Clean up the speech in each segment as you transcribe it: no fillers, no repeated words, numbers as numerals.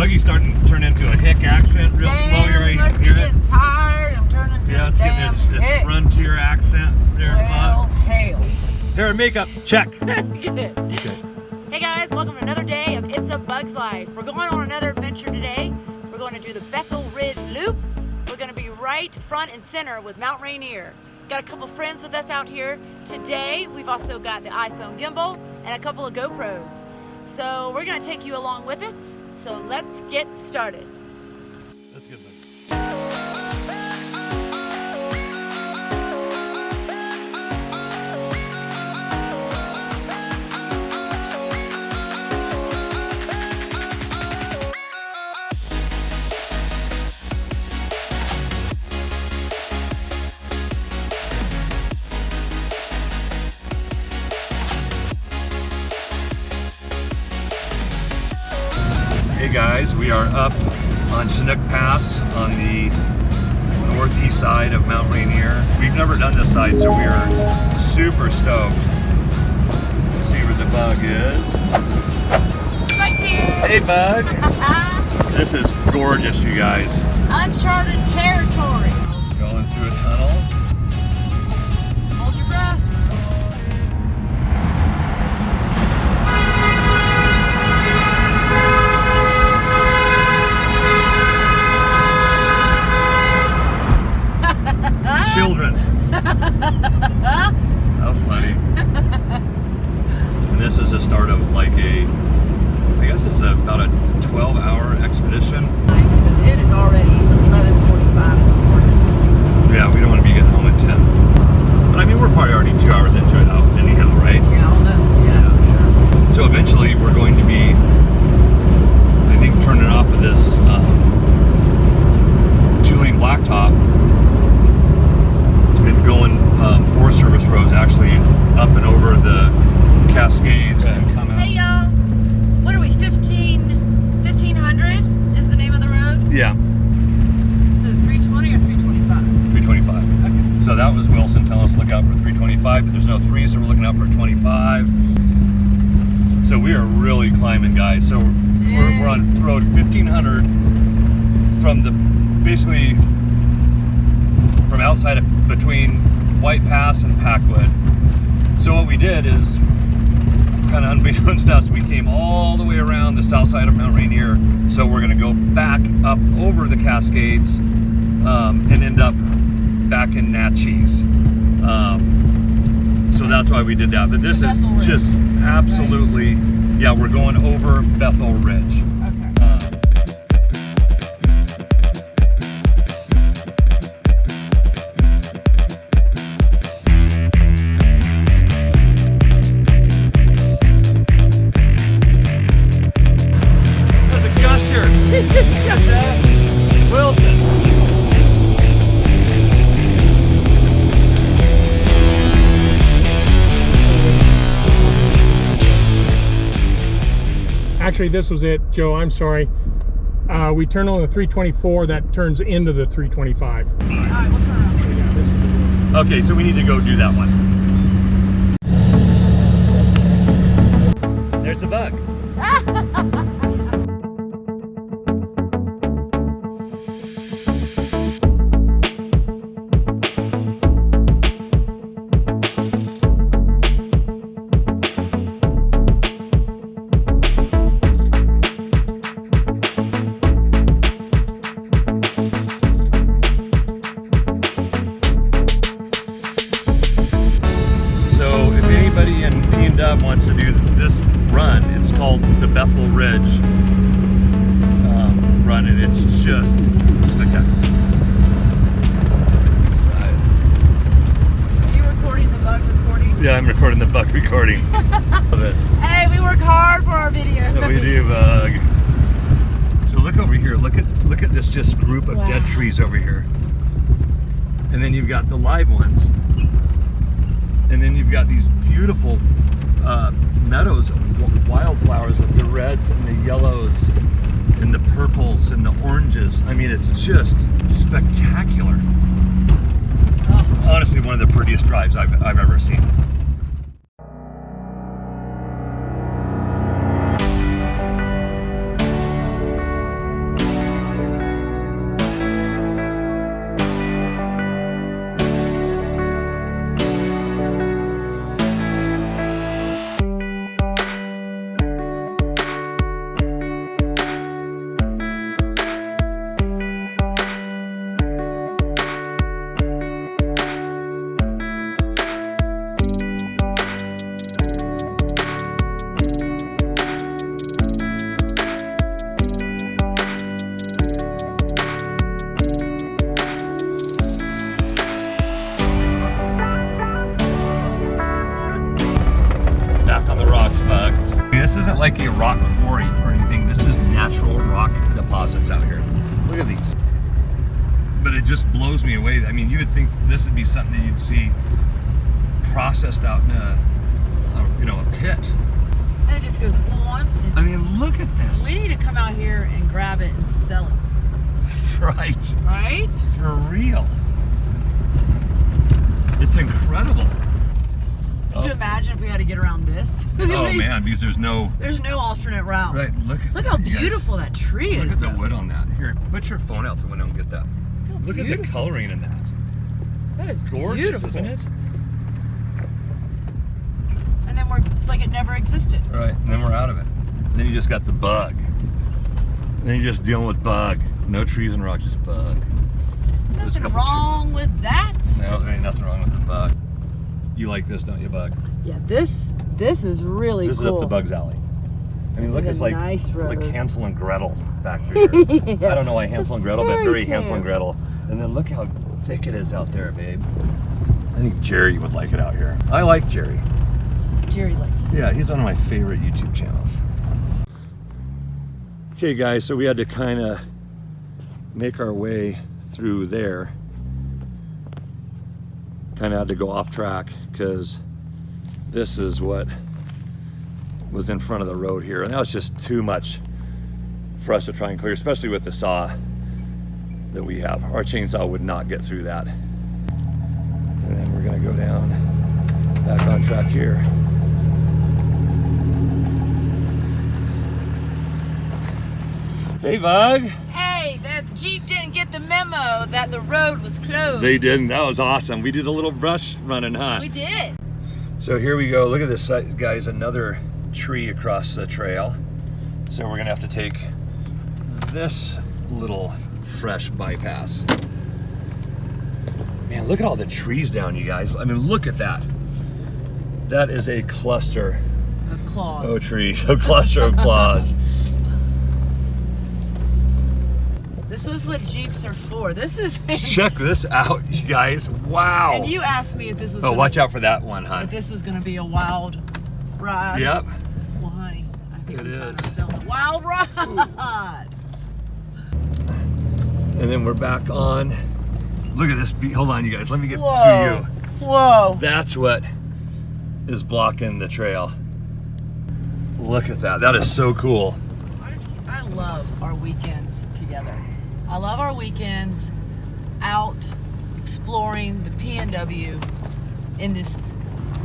buggy's starting to turn into a hick accent real slow. You must be getting tired. I'm turning to a damn it's getting its frontier accent there. Well, hail. Hair and makeup, check. Okay. Hey guys, welcome to another day of It's a Bug's Life. We're going on another adventure today. We're going to do the Bethel Ridge Loop. We're going to be right front and center with Mount Rainier. Got a couple friends with us out here today. We've also got the iPhone gimbal and a couple of GoPros. So we're going to take you along with us. So let's get started. That's good. Hey guys, we are up on Scenic Pass on the northeast side of Mount Rainier. We've never done this side, so we are super stoked to see where the bug is. Bug's here! Hey bug! This is gorgeous, you guys. Uncharted territory. Going through a tunnel. Hold your breath. Children. How funny. And this is the start of like I guess it's about a 12-hour expedition. Because it is already 11:45 in the morning. Yeah, we don't want to be getting home at 10. But I mean, we're probably already 2 hours into it out anyhow, right? Yeah, almost, yeah. Sure. So eventually we're going to be, I think, turning off of this 2-lane blacktop and going Forest Service roads, actually up and over the Cascades and coming. Hey y'all, what are we, 1500 is the name of the road? Yeah, Is it 320 or 325? 325. Okay. So that was Wilson telling us to look out for 325, but there's no 3, so we're looking out for 25. So we are really climbing, guys. So we're on road 1500 from the, basically from outside of, between White Pass and Packwood. So what we did is, kind of unbeknownst to us, we came all the way around the south side of Mount Rainier. So we're going to go back up over the Cascades and end up back in Naches. So that's why we did that. But this is just absolutely, yeah, we're going over Bethel Ridge. Wilson. Actually, this was it, Joe. I'm sorry. We turned on the 324 that turns into the 325. All right, we'll turn around. Okay, so we need to go do that one. There's the bug. Wants to do this run. It's called the Bethel Ridge run, and it's just spectacular. Are you recording the bug recording? Yeah, I'm recording the bug recording. Hey, we work hard for our videos. We do, bug. So look over here. Look at this just group of dead trees over here, and then you've got the live ones, and then you've got these beautiful meadows of wildflowers with the reds and the yellows and the purples and the oranges. I mean, it's just spectacular. Honestly, one of the prettiest drives I've ever seen. like a rock quarry or anything. This is natural rock deposits out here. Look at these. But it just blows me away. I mean, you would think this would be something that you'd see processed out in a pit. And it just goes on. I mean, look at this. We need to come out here and grab it and sell it. Right. Right? For real. It's incredible. Could you imagine if we had to get around this? Oh man, because there's no alternate route. Right, look how beautiful that tree is. Look at the though. wood on that. Here, put your phone out the window and get that. Look at the coloring in that. That is Gorgeous, beautiful. isn't it? And then it's like it never existed. Right, and then we're out of it. Then you just got the bug. Then you're just dealing with bug. No trees and rocks, just bug. Nothing wrong with that. No, there ain't nothing wrong with the bug. You like this, don't you, Bug? Yeah, this is really This cool. is up the Bug's alley. I mean, This look, is it's a like nice road. Hansel and Gretel back through here. Yeah. I don't know why It's Hansel a and Gretel, but fairy very tale. Hansel and Gretel. And then look how thick it is out there, babe. I think Jerry would like it out here. I like Jerry. Jerry likes it. Yeah, he's one of my favorite YouTube channels. Okay, guys, so we had to kind of make our way through there. Kind of had to go off track because this is what was in front of the road here, and that was just too much for us to try and clear, especially with the saw that we have. Our chainsaw would not get through that. And then we're gonna go down back on track here. Hey, Bug. Hey, the Jeep didn't get the memo that the road was closed. They didn't. That was awesome. We did a little brush running, huh? We did. So here we go. Look at this, guys. Another tree across the trail. So we're gonna have to take this little fresh bypass. Man, look at all the trees down, you guys. I mean, look at that. That is a cluster Of claws. of trees, a cluster of claws. This was what Jeeps are for. This is. Check this out, you guys. Wow. And you asked me if this was. Oh, watch out for that one, hon. If this was going to be a wild ride. Yep. Well, honey, I think It we're is. selling a wild ride. And then we're back on. Look at this. Hold on, you guys. Let me get Whoa. through you. Whoa. That's what is blocking the trail. Look at that. That is so cool. I love our weekends together. I love our weekends out exploring the PNW in this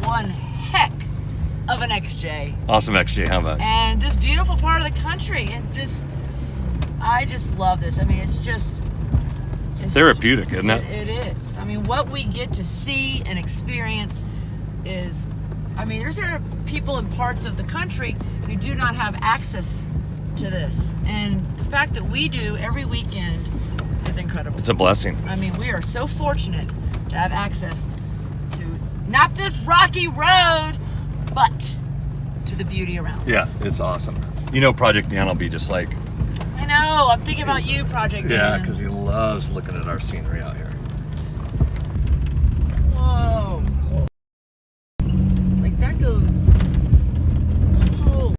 one heck of an XJ. Awesome XJ, how about? And this beautiful part of the country. And I just love this. I mean, it's Therapeutic, isn't it? It is. I mean, what we get to see and experience is, I mean, there's people in parts of the country who do not have access to this. And the fact that we do every weekend is incredible. It's a blessing. I mean, we are so fortunate to have access to not this rocky road, but to the beauty around Yeah, us. it's awesome. You know Project Dan will be just like, I know. I'm thinking about you, Project yeah, Dan. because he loves looking at our scenery out here. Whoa. Like that goes. Oh.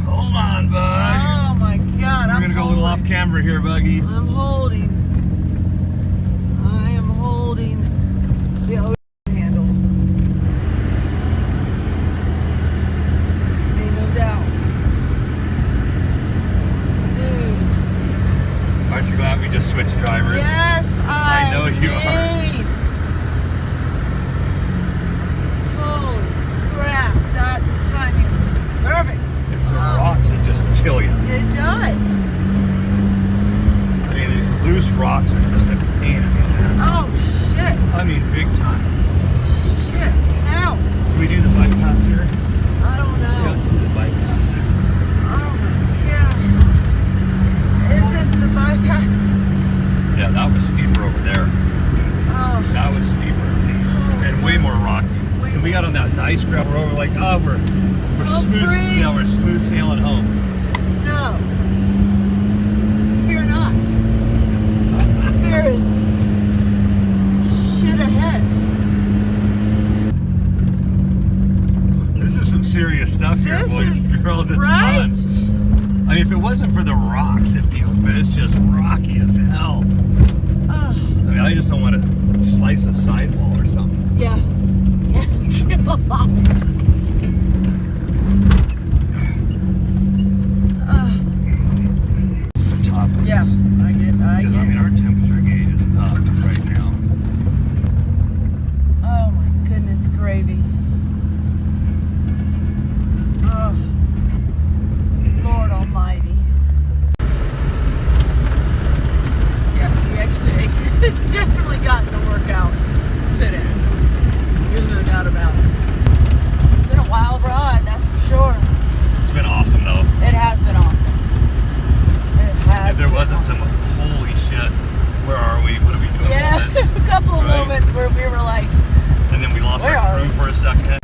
Hold on, Bug. Oh my God. We're gonna go a little off camera here, Buggy. I'm holding. I am holding the ocean handle. Ain't no doubt. Dude. Aren't you glad we just switched drivers? Yes, I know you are. did. Holy crap, that timing was perfect. It's the rocks that just kill you. It does. I mean, these loose rocks are just a pain in the ass. Oh, shit. I mean, big time. Shit. How? Can we do the bypass here? I don't know. Yeah, let's do the bypass. Oh my God. Is this the bypass? Yeah, that was steeper over there. Oh. That was steeper and way more rocky. And we got on that nice gravel road. We're like, oh, we're smooth. free. Yeah, we're smooth sailing home. No. Fear not. There is serious stuff here, This boys is and girls. It's right. fun. I mean, if it wasn't for the rocks, it feels, but it's just rocky as hell. Oh, I mean, I just don't want to slice a sidewall or something. yeah. The top of Yeah, this. I get. I mean, our temperature gauge is up right now. Oh my goodness, gravy. Oh, Lord Almighty. Yes, the extra has definitely gotten to work out today. There's no doubt about it. It's been a wild ride, that's for sure. It's been awesome, though. It has been awesome. It has. If there been wasn't awesome. some holy shit, where are we? What are we doing? Yeah, moments, a couple of right? moments where we were like, And then we lost Where our are crew we? for a second.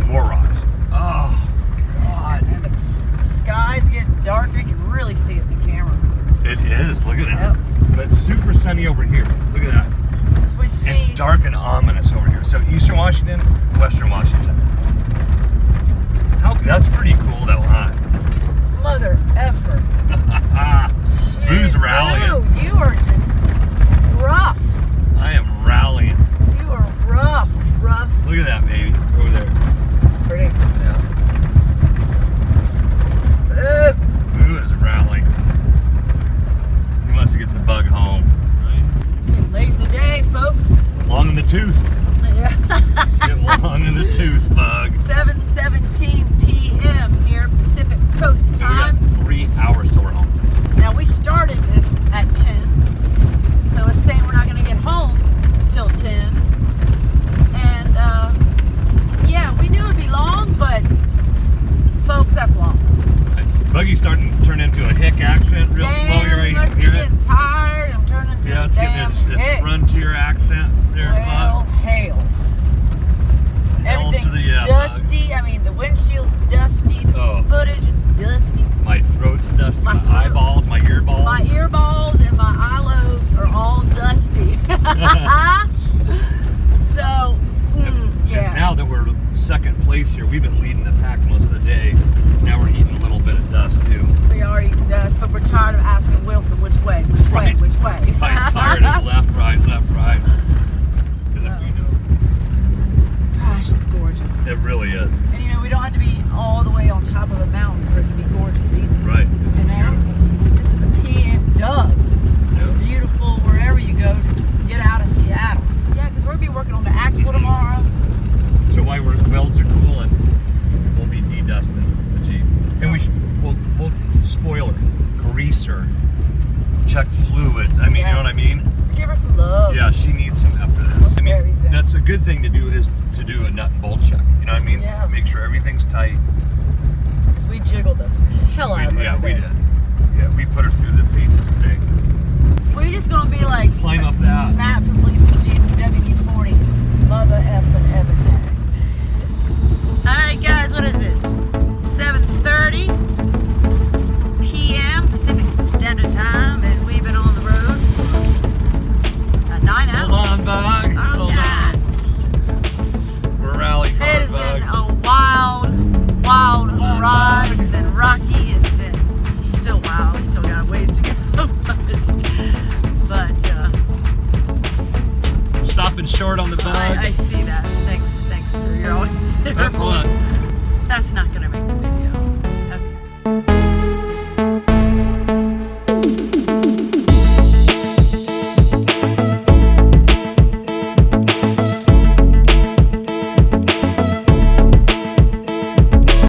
More rocks. Oh, God. and the skies get darker. You can really see it in the camera. It is. Look at that. Yep. But it's super sunny over here. Look at that. As we see. And dark and ominous over here. So Eastern Washington, Western Washington. That's pretty cool, though, huh? Mother effer. Who's Jeez, rallying? Boo, you are just rough. I am rallying. You are rough. Look at that, baby. Over there. It's pretty. Yeah. Who is rallying? He wants to get the bug home. Right? Getting late in the day, folks. Long in the tooth. Yeah. Get long in the tooth, bug. 7:17 p.m. here, Pacific Coast So we time. got 3 hours till we're home. Now we started this at 10, so it's saying we're not going to get home till 10. And yeah, we knew it'd be long, but folks, that's long. Buggy's starting to turn into a hick accent real slow. Damn, You're we must be hear it? getting tired. I'm turning to Yeah, a it's damn getting its hick. frontier accent there, Well, bug. hail. Hells to Everything's the yeah, dusty. I mean, the windshield's dusty. The Oh. footage is dusty. My throat's dusty. My My throat. eyeballs, my earballs. My earballs and my eye lobes are all dusty. So, yeah. And now that we're second place here, we've been leading the pack most of the day. Now we're eating a little bit of dust too. We are eating dust, but we're tired of asking Wilson which way, Right. which way. I'm tired of left, right. Because if we know, Gosh, it's gorgeous. it really is. And you know, we don't have to be all the way on top of a mountain for it to be gorgeous either. Right. It's You know, beautiful. this is the PN It's Yep. beautiful wherever you go. Just get out of Seattle. Yeah, because we're gonna be working on the axle tomorrow. So while we're welds are cooling, we'll be de-dusting the Jeep. And we'll spoiler, grease her, check fluids. I mean, Yeah. you know what I mean? Just give her some love. Yeah, she needs some after this. I mean, Everything. that's a good thing to do is to do a nut and bolt check. You know what I mean? Yeah. Make sure everything's tight. 'Cause we jiggled the hell out of her. Yeah, we today. did. Yeah, we put her through the paces today. We're just gonna be like Climb up that. Matt from WD-40, mother effing everything. All right, guys, what is it? 7:30 p.m. Pacific Standard Time, and we've been on the road 9 hours. Hold on, bug. Oh, Hold God. on. We're rallying It hard, has bug. been a wild on, ride. bug. It's been rocky. It's been still wild. We still got ways to go. but Stopping short on the bug. I see that. Thanks for your always. Have fun. That's not gonna make